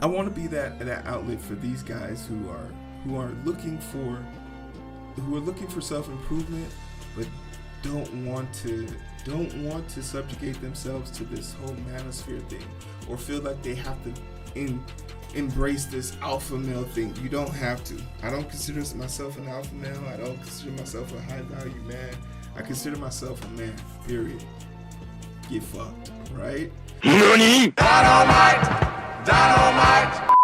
I want to be that outlet for these guys who are looking for self improvement, but don't want to subjugate themselves to this whole manosphere thing, or feel like they have to embrace this alpha male thing. You don't have to. I don't consider myself an alpha male. I don't consider myself a high value man. I consider myself a man. Period. Get fucked, right? NANI?! Dynamite! Dynamite!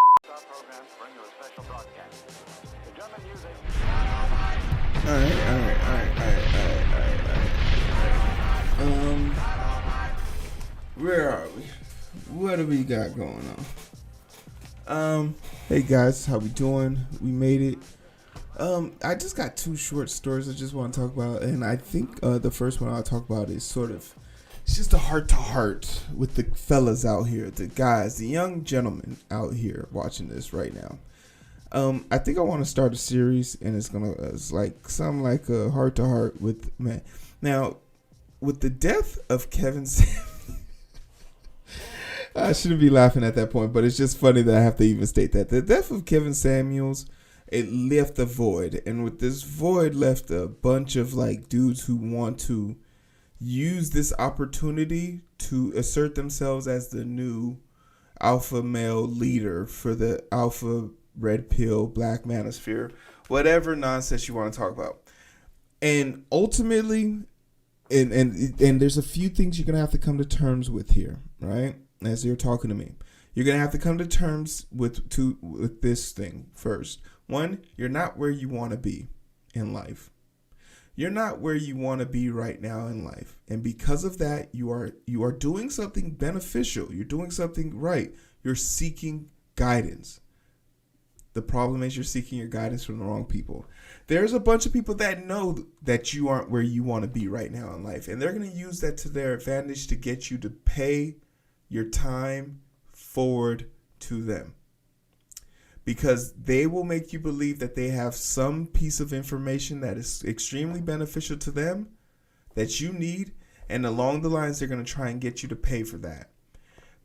Alright. Where are we? What do we got going on? Hey guys, how we doing? We made it. I just got two short stories I just want to talk about, and I think the first one I'll talk about is it's just a heart to heart with the fellas out here, the guys, the young gentlemen out here watching this right now. I think I want to start a series, and it's like something like a heart to heart with man. Now, with the death of Kevin Samuels, I shouldn't be laughing at that point, but it's just funny that I have to even state that the death of Kevin Samuels, it left a void, and with this void left a bunch of like dudes who want to use this opportunity to assert themselves as the new alpha male leader for the alpha red pill black manosphere, whatever nonsense you want to talk about. And ultimately, and there's a few things you're gonna have to come to terms with here, right? As you're talking to me, you're gonna have to come to terms with this thing first. One, you're not where you want to be in life. You're not where you want to be right now in life, and because of that, you are doing something beneficial. You're doing something right. You're seeking guidance. The problem is you're seeking your guidance from the wrong people. There's a bunch of people that know that you aren't where you want to be right now in life, and they're going to use that to their advantage to get you to pay your time forward to them. Because they will make you believe that they have some piece of information that is extremely beneficial to them that you need, and along the lines, they're going to try and get you to pay for that.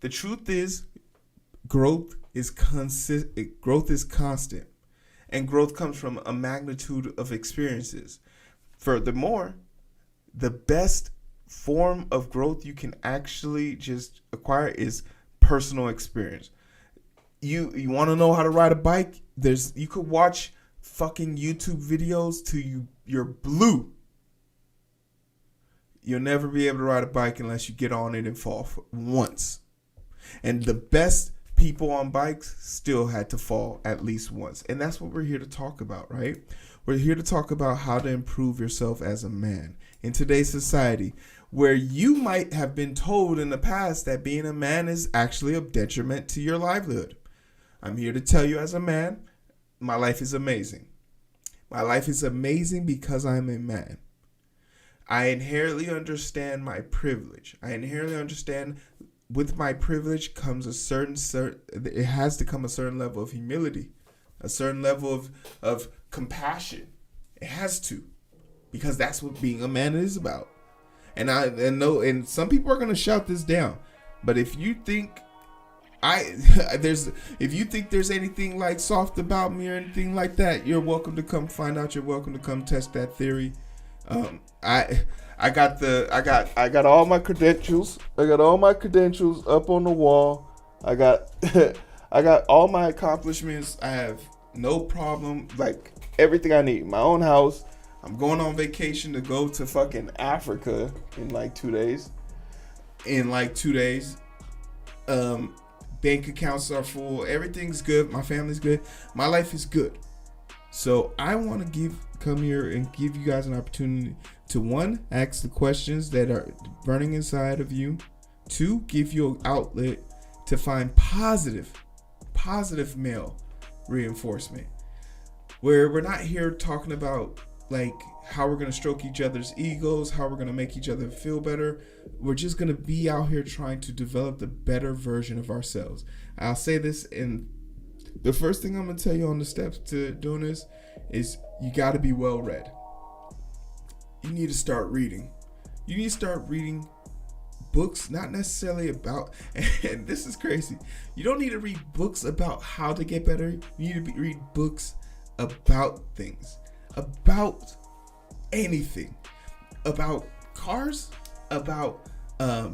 The truth is, growth is constant, and growth comes from a magnitude of experiences. Furthermore, the best form of growth you can actually just acquire is personal experience. You want to know how to ride a bike? You could watch fucking YouTube videos till you're blue. You'll never be able to ride a bike unless you get on it and fall once. And the best people on bikes still had to fall at least once. And that's what we're here to talk about, right? We're here to talk about how to improve yourself as a man in today's society, where you might have been told in the past that being a man is actually a detriment to your livelihood. I'm here to tell you, as a man, my life is amazing. My life is amazing because I'm a man. I inherently understand my privilege. I inherently understand with my privilege comes it has to come a certain level of humility, a certain level of compassion. It has to, because that's what being a man is about. And some people are going to shout this down, but if you think there's anything like soft about me or anything like that, you're welcome to come find out. You're welcome to come test that theory. I got all my credentials. I got all my credentials up on the wall. I got I got all my accomplishments. I have no problem, like everything I need. My own house. I'm going on vacation to go to fucking Africa in like 2 days. Bank accounts are full. Everything's good. My family's good. My life is good. So I want to come here and give you guys an opportunity to, one, ask the questions that are burning inside of you. Two, give you an outlet to find positive male reinforcement. Where we're not here talking about like how we're going to stroke each other's egos, how we're going to make each other feel better. We're just going to be out here trying to develop the better version of ourselves. I'll say this, and the first thing I'm going to tell you on the steps to doing this is you got to be well read. You need to start reading. You need to start reading books not necessarily about, and this is crazy, you don't need to read books about how to get better. You need to read books about things, about anything, about cars, about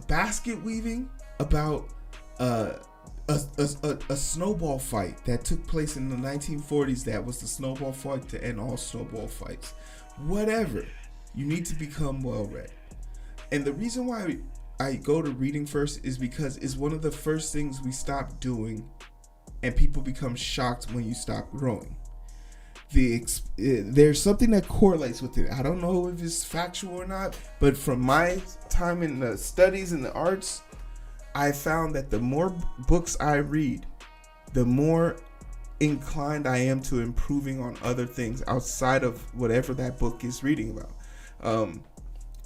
basket weaving, about a snowball fight that took place in the 1940s. That was the snowball fight to end all snowball fights. Whatever. You need to become well read. And the reason why I go to reading first is because it's one of the first things we stop doing, and people become shocked when you stop growing. There's something that correlates with it. I don't know if it's factual or not, but from my time in the studies and the arts, I found that the more books I read, the more inclined I am to improving on other things outside of whatever that book is reading about.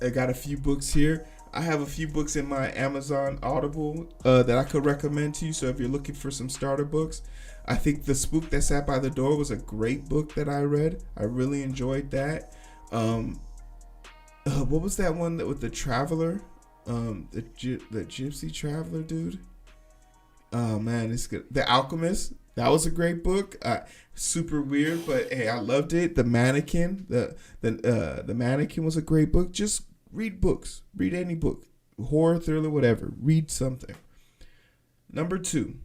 I got a few books here. I have a few books in my Amazon Audible that I could recommend to you. So if you're looking for some starter books, I think The Spook That Sat by the Door was a great book that I read. I really enjoyed that. What was that one that with the traveler? The Gypsy Traveler dude. Oh man, it's good. The Alchemist. That was a great book. Super weird, but hey, I loved it. The Mannequin. The Mannequin was a great book. Just read books. Read any book. Horror, thriller, whatever. Read something. Number 2.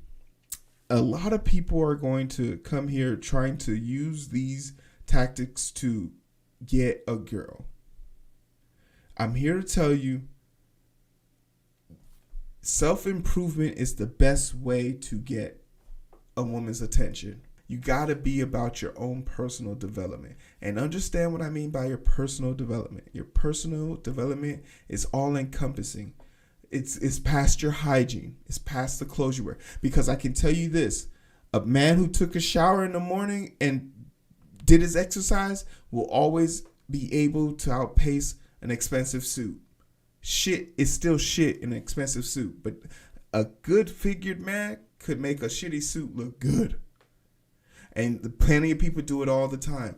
A lot of people are going to come here trying to use these tactics to get a girl. I'm here to tell you, self-improvement is the best way to get a woman's attention. You got to be about your own personal development, and understand what I mean by your personal development. Your personal development is all encompassing. It's past your hygiene. It's past the clothes you wear. Because I can tell you this, a man who took a shower in the morning and did his exercise will always be able to outpace an expensive suit. Shit is still shit in an expensive suit, but a good figured man could make a shitty suit look good. And plenty of people do it all the time.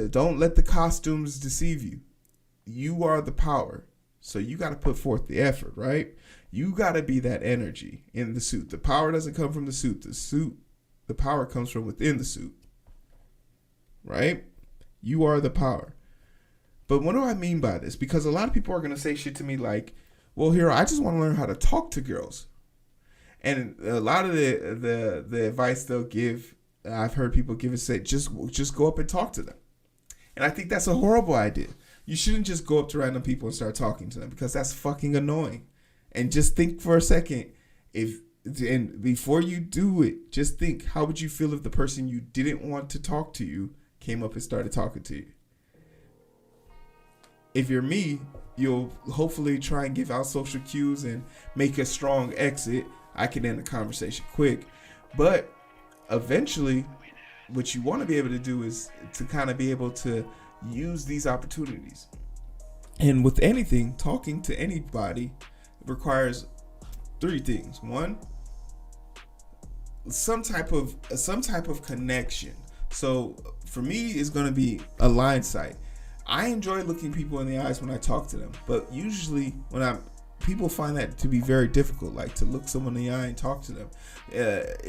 Don't let the costumes deceive you. You are the power. So you got to put forth the effort, right? You got to be that energy in the suit. The power doesn't come from the suit. The power comes from within the suit, right? You are the power. But what do I mean by this? Because a lot of people are going to say shit to me like, well, Heero, I just want to learn how to talk to girls. And a lot of the advice they'll give, I've heard people give it, say, just go up and talk to them. And I think that's a horrible idea. You shouldn't just go up to random people and start talking to them, because that's fucking annoying. And just think for a second, and before you do it, just think, how would you feel if the person you didn't want to talk to you came up and started talking to you? If you're me, you'll hopefully try and give out social cues and make a strong exit. I can end the conversation quick. But eventually, what you want to be able to do is to kind of be able to use these opportunities. And with anything, talking to anybody requires 3 things. 1, some type of connection. So for me, it's going to be a line sight. I enjoy looking people in the eyes when I talk to them, but usually people find that to be very difficult, like to look someone in the eye and talk to them.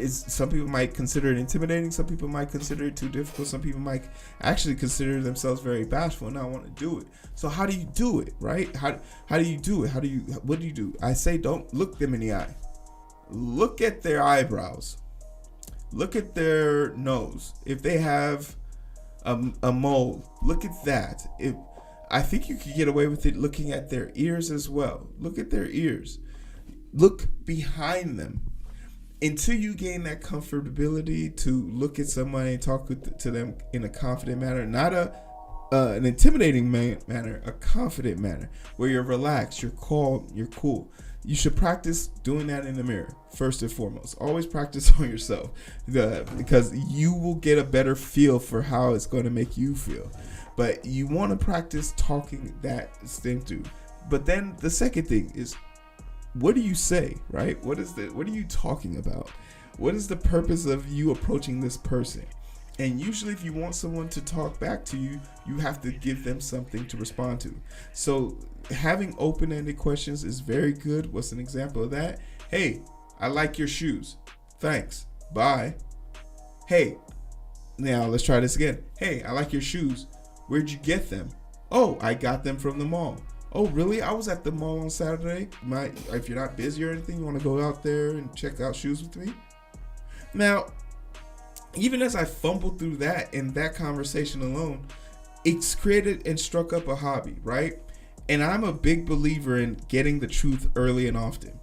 Some people might consider it intimidating. Some people might consider it too difficult. Some people might actually consider themselves very bashful and not want to do it. So how do you do it, right? How do you do it? What do you do? I say, don't look them in the eye. Look at their eyebrows. Look at their nose. If they have a mole, look at that. I think you could get away with it looking at their ears as well. Look at their ears. Look behind them. Until you gain that comfortability to look at somebody and talk to them in a confident manner, not an intimidating manner, a confident manner, where you're relaxed, you're calm, you're cool. You should practice doing that in the mirror, first and foremost. Always practice on yourself, because you will get a better feel for how it's going to make you feel. But you want to practice talking that thing through. But then the second thing is, what do you say, right? What are you talking about? What is the purpose of you approaching this person? And usually if you want someone to talk back to you, you have to give them something to respond to. So having open-ended questions is very good. What's an example of that? Hey, I like your shoes. Thanks. Bye. Hey, now let's try this again. Hey, I like your shoes. Where'd you get them? Oh, I got them from the mall. Oh, really? I was at the mall on Saturday. If you're not busy or anything, you want to go out there and check out shoes with me? Now, even as I fumbled through that in that conversation alone, it's created and struck up a hobby, right? And I'm a big believer in getting the truth early and often.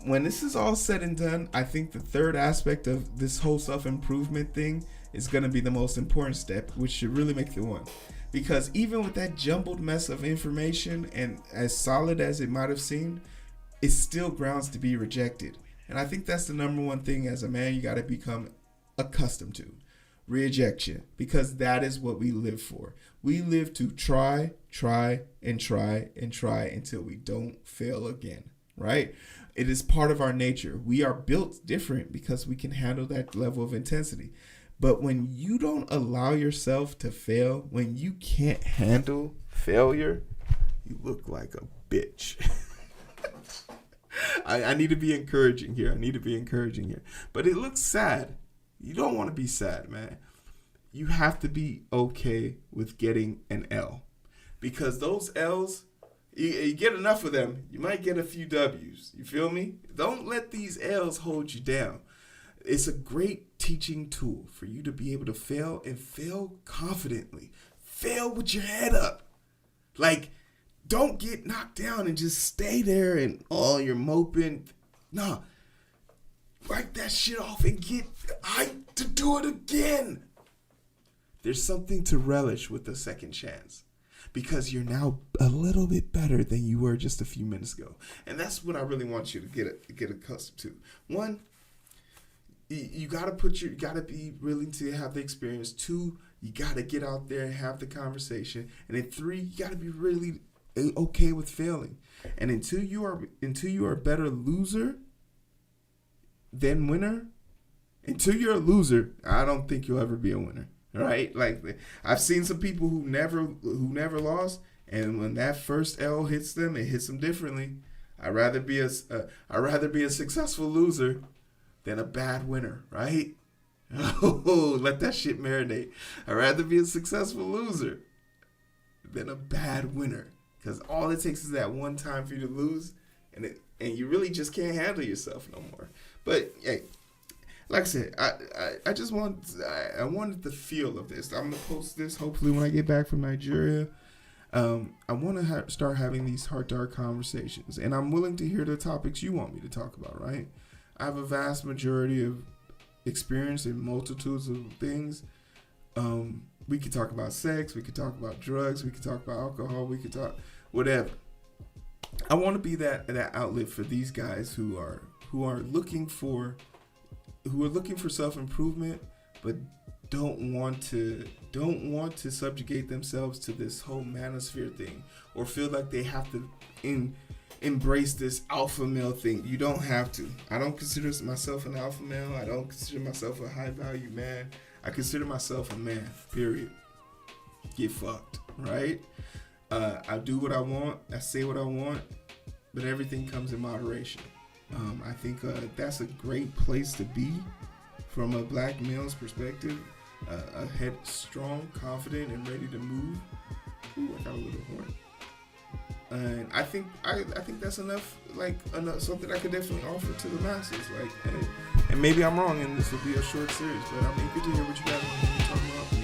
When this is all said and done, I think the third aspect of this whole self-improvement thing is going to be the most important step, which should really make the one. Because even with that jumbled mess of information, and as solid as it might have seemed, it's still grounds to be rejected. And I think that's the number one thing as a man you got to become accustomed to. Rejection. Because that is what we live for. We live to try until we don't fail again, right? It is part of our nature. We are built different because we can handle that level of intensity. But when you don't allow yourself to fail, when you can't handle failure, you look like a bitch. I need to be encouraging here. But it looks sad. You don't want to be sad, man. You have to be okay with getting an L. Because those L's, you get enough of them, you might get a few W's. You feel me? Don't let these L's hold you down. It's a great teaching tool for you to be able to fail and fail confidently. Fail with your head up. Like, don't get knocked down and just stay there and, you're moping. Nah. Wipe that shit off and get hyped to do it again. There's something to relish with the second chance. Because you're now a little bit better than you were just a few minutes ago. And that's what I really want you to get accustomed to. One, you gotta be willing to have the experience. Two, you gotta get out there and have the conversation. And then three, you gotta be really okay with failing. And until you are a better loser than winner, until you're a loser, I don't think you'll ever be a winner. Right? Like, I've seen some people who never lost, and when that first L hits them, it hits them differently. I'd rather be a successful loser than a bad winner, right? Oh, let that shit marinate. I'd rather be a successful loser than a bad winner, because all it takes is that one time for you to lose, and you really just can't handle yourself no more. But hey, like I said, I wanted the feel of this. I'm gonna post this hopefully when I get back from Nigeria. I want to start having these heart-to-heart conversations, and I'm willing to hear the topics you want me to talk about. Right? I have a vast majority of experience in multitudes of things. We could talk about sex. We could talk about drugs. We could talk about alcohol. We could talk whatever. I want to be that outlet for these guys who are looking for self-improvement, but don't want to subjugate themselves to this whole manosphere thing, or feel like they have to embrace this alpha male thing. You don't have to. I don't consider myself an alpha male. I don't consider myself a high value man. I consider myself a man, period. Get fucked, right? I do what I want. I say what I want, but everything comes in moderation. I think that's a great place to be from a black male's perspective. A headstrong, confident, and ready to move. Ooh, I got a little horn. And I think that's enough something I could definitely offer to the masses. Like, hey, and maybe I'm wrong, and this will be a short series, but I'm eager to hear what you guys want to talk about.